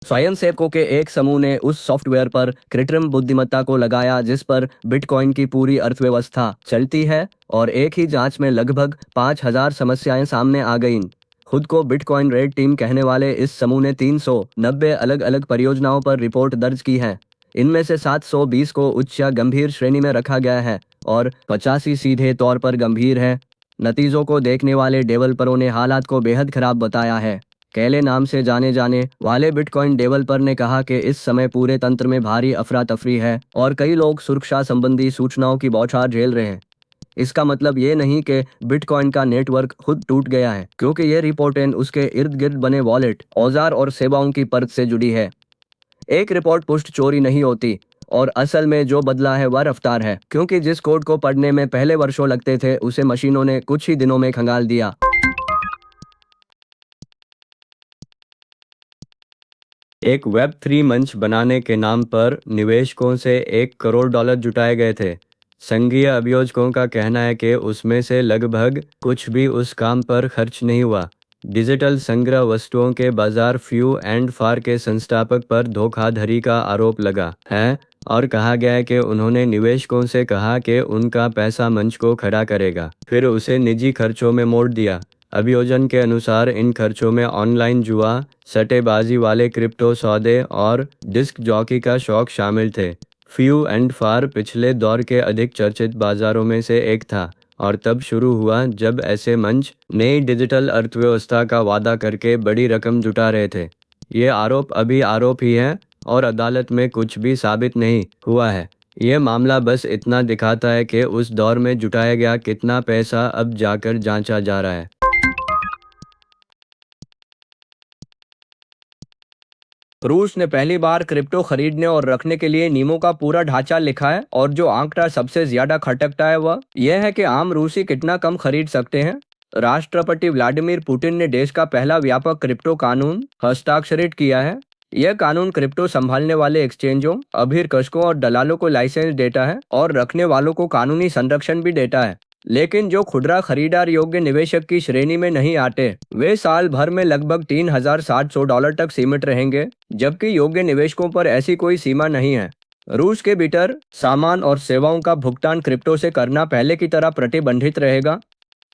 स्वयंसेवकों के एक समूह ने उस सॉफ्टवेयर पर कृत्रिम बुद्धिमत्ता को लगाया जिस पर बिटकॉइन की पूरी अर्थव्यवस्था चलती है, और एक ही जांच में लगभग 5,000 समस्याएं सामने आ गईं। खुद को बिटकॉइन रेड टीम कहने वाले इस समूह ने 390 अलग अलग परियोजनाओं पर रिपोर्ट दर्ज की है। इनमें से 720 को उच्च या गंभीर श्रेणी में रखा गया है और 85 सीधे तौर पर गंभीर है। नतीजों को देखने वाले डेवलपरों ने हालात को बेहद खराब बताया है। कैले नाम से जाने जाने वाले बिटकॉइन डेवलपर ने कहा कि इस समय पूरे तंत्र में भारी अफरा तफरी है और कई लोग सुरक्षा संबंधी सूचनाओं की बौछार झेल रहे हैं। इसका मतलब ये नहीं कि बिटकॉइन का नेटवर्क खुद टूट गया है, क्योंकि ये रिपोर्टें उसके इर्द गिर्द बने वॉलेट, औजार और सेवाओं की परत से जुड़ी है। एक रिपोर्ट पुष्ट चोरी नहीं होती, और असल में जो बदला है वह रफ्तार है, क्योंकि जिस कोड को पढ़ने में पहले वर्षों लगते थे उसे मशीनों ने कुछ ही दिनों में खंगाल दिया। एक वेब 3 मंच बनाने के नाम पर निवेशकों से $1 करोड़ जुटाए गए थे। संघीय अभियोजकों का कहना है कि उसमें से लगभग कुछ भी उस काम पर खर्च नहीं हुआ। डिजिटल संग्रह वस्तुओं के बाजार फ्यू एंड फार के संस्थापक पर धोखाधड़ी का आरोप लगा है और कहा गया है कि उन्होंने निवेशकों से कहा कि उनका पैसा मंच को खड़ा करेगा, फिर उसे निजी खर्चों में मोड़ दिया। अभियोजन के अनुसार इन खर्चों में ऑनलाइन जुआ, सट्टेबाजी वाले क्रिप्टो सौदे और डिस्क जॉकी का शौक शामिल थे। फ्यू एंड फार पिछले दौर के अधिक चर्चित बाजारों में से एक था और तब शुरू हुआ जब ऐसे मंच नई डिजिटल अर्थव्यवस्था का वादा करके बड़ी रकम जुटा रहे थे। ये आरोप अभी आरोप ही है और अदालत में कुछ भी साबित नहीं हुआ है। ये मामला बस इतना दिखाता है कि उस दौर में जुटाया गया कितना पैसा अब जाकर जांचा जा रहा है। रूस ने पहली बार क्रिप्टो खरीदने और रखने के लिए नियमों का पूरा ढांचा लिखा है, और जो आंकड़ा सबसे ज्यादा खटकता है वह यह है कि आम रूसी कितना कम खरीद सकते हैं। राष्ट्रपति व्लादिमीर पुतिन ने देश का पहला व्यापक क्रिप्टो कानून हस्ताक्षरित किया है। यह कानून क्रिप्टो संभालने वाले एक्सचेंजों, अभिकर्षकों और दलालों को लाइसेंस देता है और रखने वालों को कानूनी संरक्षण भी देता है। लेकिन जो खुदरा खरीदार योग्य निवेशक की श्रेणी में नहीं आते, वे साल भर में लगभग $3,700 तक सीमित रहेंगे, जबकि योग्य निवेशकों पर ऐसी कोई सीमा नहीं है। रूस के भीतर सामान और सेवाओं का भुगतान क्रिप्टो से करना पहले की तरह प्रतिबंधित रहेगा।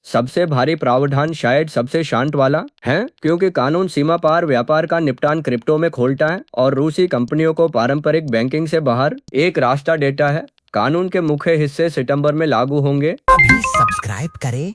सबसे भारी प्रावधान शायद सबसे शांत वाला है, क्योंकि कानून सीमा पार व्यापार का निपटान क्रिप्टो में खोलता है और रूसी कंपनियों को पारंपरिक बैंकिंग से बाहर एक रास्ता देता है। कानून के मुख्य हिस्से सितंबर में लागू होंगे। अभी सब्सक्राइब करें